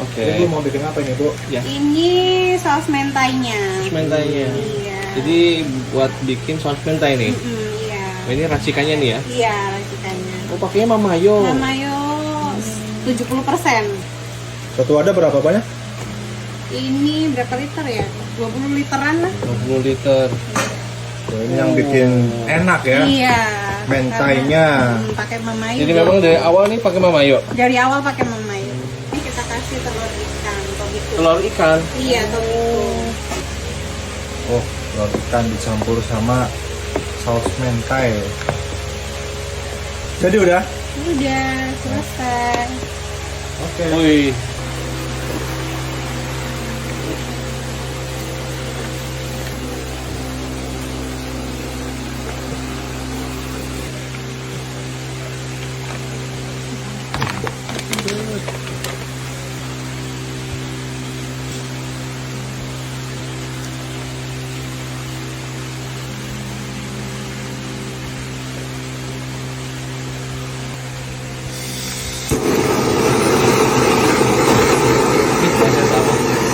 Oke. Jadi Bu mau bikin apa ini Bu? Ya. Ini saus mentainya. Saus mentainya. Iya. Jadi buat bikin saus mentai nih. Iya. Oh, ini racikannya nih ya. Iya, racikannya. Oh, pakainya mamayo. Mamayo 70%. Satu ada berapa banyak? Ini berapa liter ya? 20 literan lah. 20 liter. Oh, ini yang bikin enak ya. Iya. Mentainya. karena, pakai mamayo. Jadi memang dari awal nih pakai mamayo. Dari awal pakai mamayo. Ini kita kasih telur ikan tobiku. Telur ikan. Iya, tobiku. Oh, telur ikan dicampur sama saus mentai. Jadi udah? Udah selesai. Oke. Wih.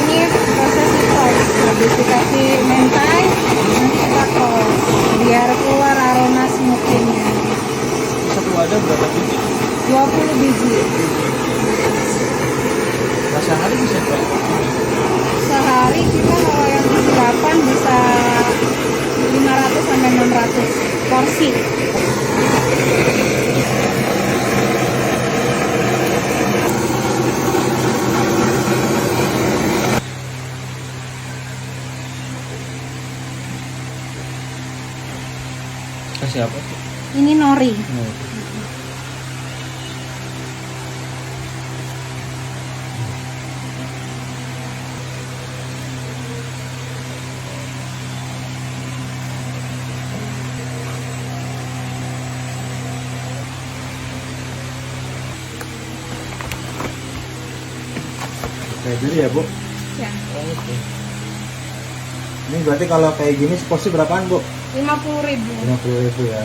Ini prosesnya toast. Habis dikasih mentai, nanti kita toast biar keluar aroma smokingnya. Satu wadah berapa biji? 20 biji. Masa hari bisa berapa? Sehari kita kalau yang kesiapan bisa 500 sampai 600 porsi. Kasih apa? Ini nori. Kayak gini ya Bu. Ya. Ini berarti kalau kayak gini seporsi berapaan Bu? 50.000. 50.000 ya.